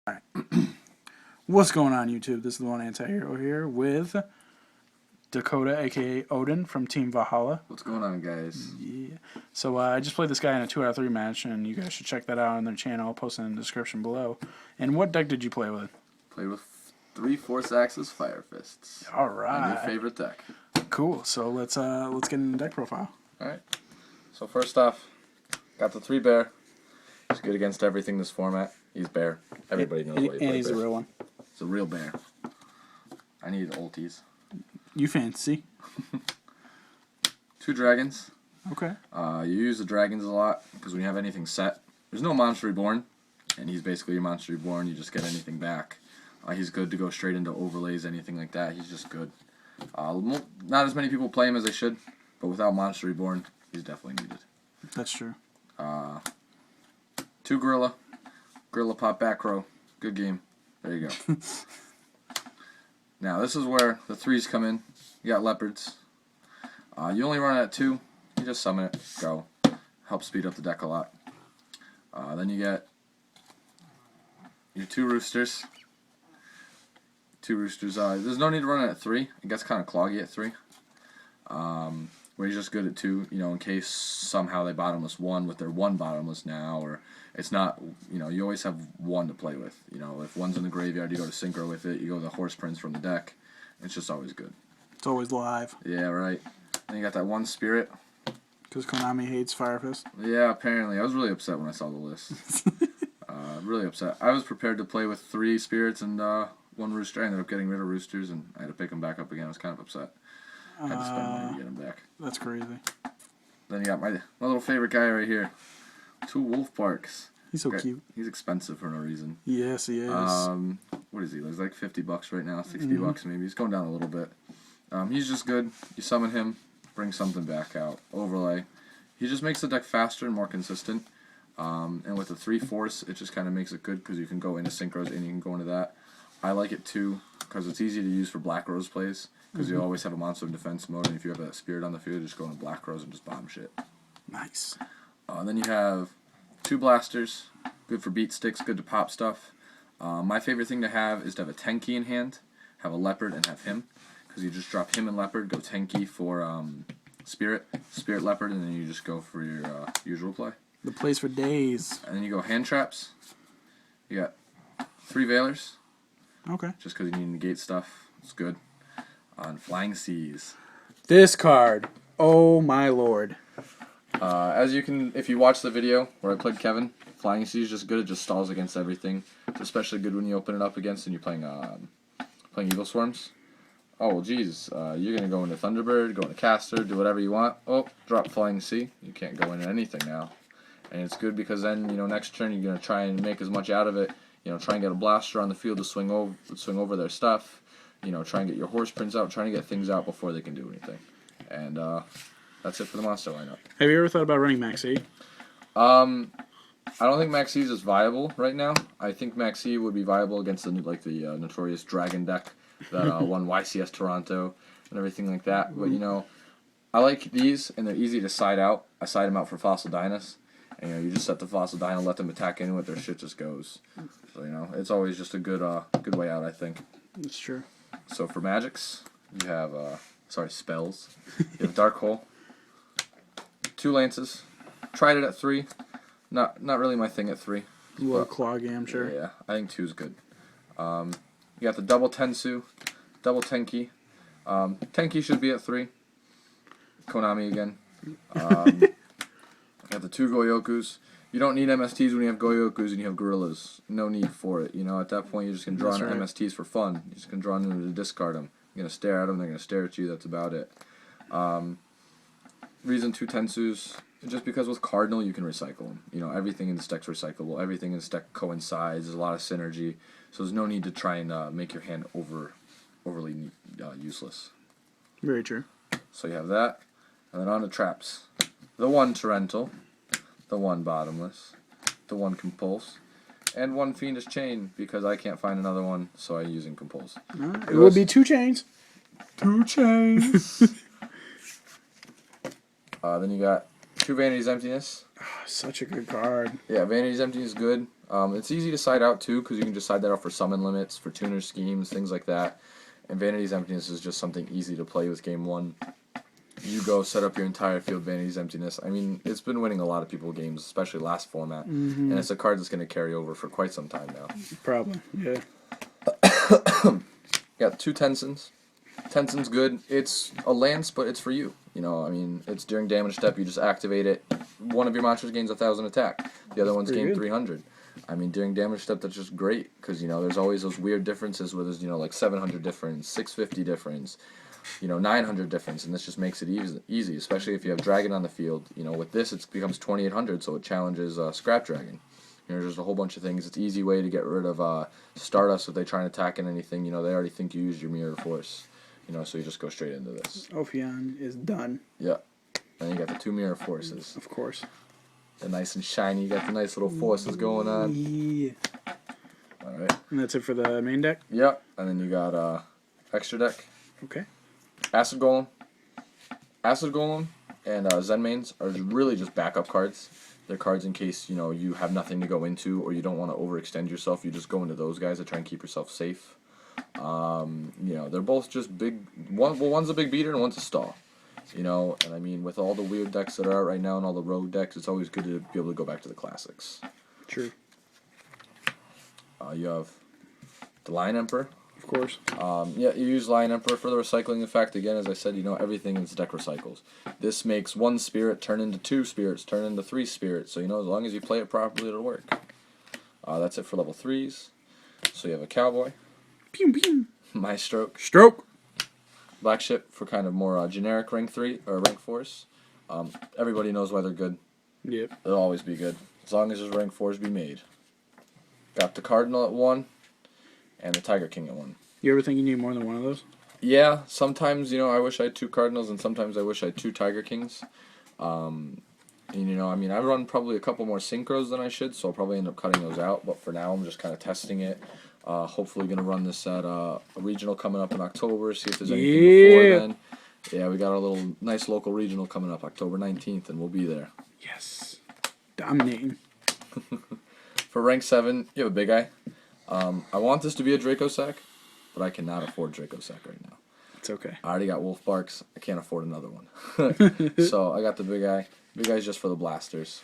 Alright. What's going on, YouTube? This is the one anti-hero here with Dakota, aka Odin from Team Valhalla. What's going on, guys? Yeah. So I just played this guy in a 2 out of 3 match, and you guys should check that out on their channel. I'll post it in the description below. And what deck did you play with? Played with 3 4-axis Fire Fists. All right. My new favorite deck. Cool. So let's get in the deck profile. All right. So first off, got the 3 bear. He's good against everything this format. He's bear. Everybody knows why you play And he's bear. a real one. It's a real bear. I need ulties. You fancy? 2 dragons. Okay. You use the dragons a lot because when you have anything set, there's no Monster Reborn, and he's basically your Monster Reborn. You just get anything back. He's good to go straight into overlays, anything like that. He's just good. Not as many people play him as they should, but without Monster Reborn, he's definitely needed. That's true. 2 gorilla. Gorilla pop back row. Good game. There you go. Now, this is where the 3s come in. You got leopards. You only run it at 2. You just summon it. Go. Helps speed up the deck a lot. Then you get your 2 roosters. 2 roosters. There's no need to run it at 3. It gets kind of cloggy at 3. Where he's just good at 2, in case somehow they bottomless 1 with their 1 bottomless now, or it's not, you always have 1 to play with. If 1's in the graveyard, you go to synchro with it, you go to the horse prince from the deck. It's just always good. It's always live. Yeah, right. Then you got that 1 spirit. Because Konami hates Fire Fist. Yeah, apparently. I was really upset when I saw the list. Really upset. I was prepared to play with 3 spirits and 1 rooster. I ended up getting rid of roosters, and I had to pick them back up again. I was kind of upset. I had to spend money to get him back. That's crazy. Then you got my little favorite guy right here. 2 wolf parks. He's so cute. He's expensive for no reason. Yes, he is. What is he? He's like $50 right now, $60 maybe. He's going down a little bit. He's just good. You summon him, bring something back out. Overlay. He just makes the deck faster and more consistent. And with the 3 force, it just kind of makes it good because you can go into synchros and you can go into that. I like it too because it's easy to use for Black Rose plays. Because you always have a monster in defense mode, and if you have a spirit on the field, just go into Black Rose and just bomb shit. Nice. Then you have 2 blasters, good for beat sticks, good to pop stuff. My favorite thing to have is to have a Tenki in hand, have a leopard, and have him. Because you just drop him and leopard, go Tenki for spirit leopard, and then you just go for your usual play. The plays for days. And then you go hand traps. You got 3 Veilers. Okay. Just because you need to negate stuff. It's good. On Flying Seas. This card. Oh my lord. As you can, if you watch the video where I played Kevin, Flying Seas is just good. It just stalls against everything. It's especially good when you open it up against and you're playing Evil Swarms. Oh, well, geez. You're going to go into Thunderbird, go into Caster, do whatever you want. Oh, drop Flying Sea. You can't go into anything now. And it's good because then, next turn you're going to try and make as much out of it. Try and get a blaster on the field to swing over their stuff. Try and get your horse prints out, trying to get things out before they can do anything. And that's it for the monster lineup. Have you ever thought about running Maxi? I don't think Maxi is viable right now. I think Maxi would be viable against the notorious Dragon deck that won YCS Toronto and everything like that. But I like these, and they're easy to side out. I side them out for Fossil Dynas. And you just set the Fossil Dino, let them attack into it, their shit just goes. So it's always just a good way out, I think. That's true. So for magics, you have spells. You have Dark Hole, 2 lances. Tried it at 3. Not really my thing at 3. A little cloggy, I'm sure. Yeah, I think 2 is good. You got the double Tensu, double Tenki. Tenki should be at 3. Konami again. You have the 2 Goyokus. You don't need MSTs when you have Goyokus and you have Gorillas. No need for it. At that point, you're just going to draw into MSTs for fun. You're just going to draw into them to discard them. You're going to stare at them. They're going to stare at you. That's about it. Reason 2 Tensus, just because with Cardinal, you can recycle them. Everything in this deck's recyclable. Everything in this deck coincides. There's a lot of synergy. So there's no need to try and make your hand overly useless. Very true. So you have that. And then on to traps. The 1 Torrential, the 1 Bottomless, the 1 Compulse, and 1 Fiendish Chain, because I can't find another one, so I'm using Compulse. It would be 2 chains. 2 chains! Then you got 2 Vanity's Emptiness. Such a good card. Yeah, Vanity's Empty is good. It's easy to side out too because you can just side that out for summon limits, for tuner schemes, things like that. And Vanity's Emptiness is just something easy to play with game one. You go set up your entire field Vanity's Emptiness. I mean, it's been winning a lot of people games, especially last format. And it's a card that's going to carry over for quite some time now. Probably, yeah. Got 2 Tensons. Tenson's good. It's a lance, but it's for you. You know, I mean, it's during damage step, you just activate it. One of your monsters gains 1,000 attack. The other one's gain 300. I mean, during damage step, that's just great, because, you know, there's always those weird differences where there's, you know, like 700 difference, 650 difference, you know, 900 difference, and this just makes it easy, especially if you have Dragon on the field. You know, with this, it becomes 2,800, so it challenges Scrap Dragon. You know, there's a whole bunch of things. It's an easy way to get rid of Stardust if they try and attack in anything. You know, they already think you used your Mirror Force. You know, so you just go straight into this. Ophion is done. Yeah. And you got the 2 Mirror Forces. Of course. They're nice and shiny. You got the nice little forces going on. Yeah. Alright. And that's it for the main deck? Yep. And then you got extra deck. Okay. Acid Golem. Acid Golem and Zen Mains are really just backup cards. They're cards in case, you know, you have nothing to go into or you don't want to overextend yourself. You just go into those guys to try and keep yourself safe. You know, they're both just big. One's a big beater and one's a stall. You know, and I mean, with all the weird decks that are out right now and all the rogue decks, it's always good to be able to go back to the classics. True. You have the Lion Emperor. Of course. Yeah, you use Lion Emperor for the recycling effect. Again, as I said, you know, everything in this deck recycles. This makes 1 spirit turn into 2 spirits, turn into 3 spirits. So, you know, as long as you play it properly, it'll work. That's it for level 3s. So you have a Cowboy. Pew, pew. Maestro. Stroke. Black Ship for kind of more generic rank 3 or rank 4s. Everybody knows why they're good. Yep. They'll always be good as long as there's rank 4s be made. Got the Cardinal at 1 and the Tiger King at 1. You ever think you need more than one of those? Yeah, sometimes, you know, I wish I had 2 Cardinals and sometimes I wish I had 2 Tiger Kings. And, you know, I mean, I run probably a couple more Synchros than I should, so I'll probably end up cutting those out. But for now, I'm just kind of testing it. Hopefully going to run this at a regional coming up in October, see if there's anything before then. Yeah, we got our little nice local regional coming up October 19th, and we'll be there. Yes. Dominating. For rank 7, you have a Big Eye. I want this to be a Draco Sack, but I cannot afford Draco Sack right now. It's okay. I already got Wolf Barks. I can't afford another one. So I got the Big Eye. Big Eye's just for the blasters.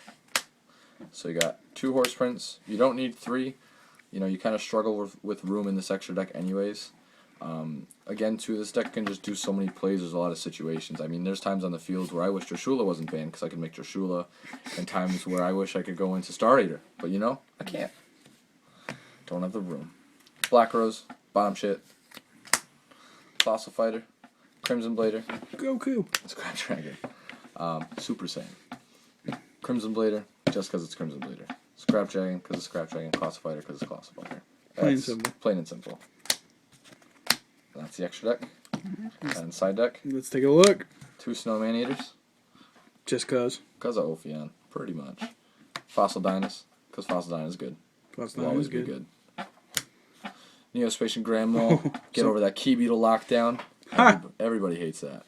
So you got 2 Horse Prints. You don't need 3. You know, you kind of struggle with room in this extra deck anyways. Again, too, this deck can just do so many plays. There's a lot of situations. I mean, there's times on the field where I wish Trishula wasn't banned because I could make Trishula, and times where I wish I could go into Star Eater. But, you know, I can't. Don't have the room. Black Rose, Bomb Shit, Fossil Fighter, Crimson Blader, Goku. Scrap Dragon, Super Saiyan, Crimson Blader, just because it's Crimson Blader. Scrap Dragon, because it's Scrap Dragon. Fossil Fighter, because it's Fossil Fighter. Plain and simple. Plain and simple. And that's the extra deck. And side deck, Let's take a look. 2 Snowman Eaters, Just cause. because of Ophion, pretty much. Fossil Dynus, because Fossil Dynus is good. Plus Will that always was be good. good. Neospatian Grand Mole, get over that Key Beetle lockdown. Ha! Everybody hates that.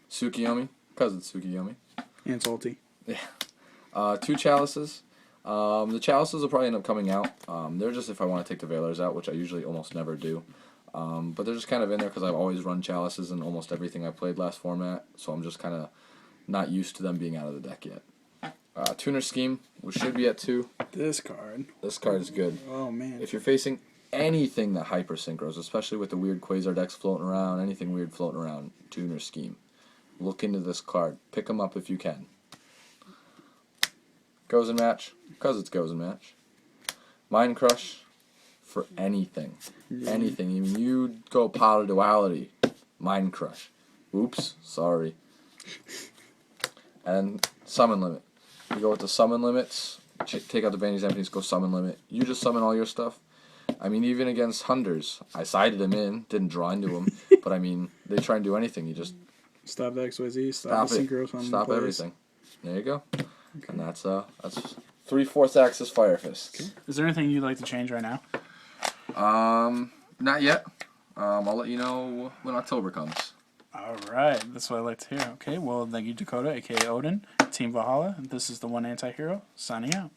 Tsukiyomi, because it's Tsukiyomi. And salty. Yeah. 2 Chalices. The Chalices will probably end up coming out. They're just if I want to take the Veilers out, which I usually almost never do. But they're just kind of in there because I've always run Chalices in almost everything I played last format, so I'm just kind of not used to them being out of the deck yet. Tuner Scheme, which should be at 2. This card. This card is good. Oh, man. If you're facing anything that hyper synchros, especially with the weird Quasar decks floating around, anything weird floating around, Tuner Scheme, look into this card. Pick them up if you can. Goes and Match, because it's Goes and Match. Mind Crush, for anything. Anything. Even you go Power Duality. Mind Crush. Oops, sorry. And Summon Limit. You go with the Summon Limits, take out the Vanity's Emptiness, go Summon Limit. You just summon all your stuff. I mean, even against Hunders, I sided him in, didn't draw into him, but I mean, they try and do anything, you just Stop the XYZ. Stop the synchros on stop the plays. everything. There you go. Okay. And that's 3/4 axis Fire Fist. Okay. Is there anything you'd like to change right now? Not yet. I'll let you know when October comes. All right. That's what I like to hear. Okay. Well, thank you, Dakota, a.k.a. Odin. Team Valhalla. This is the one anti-hero signing out.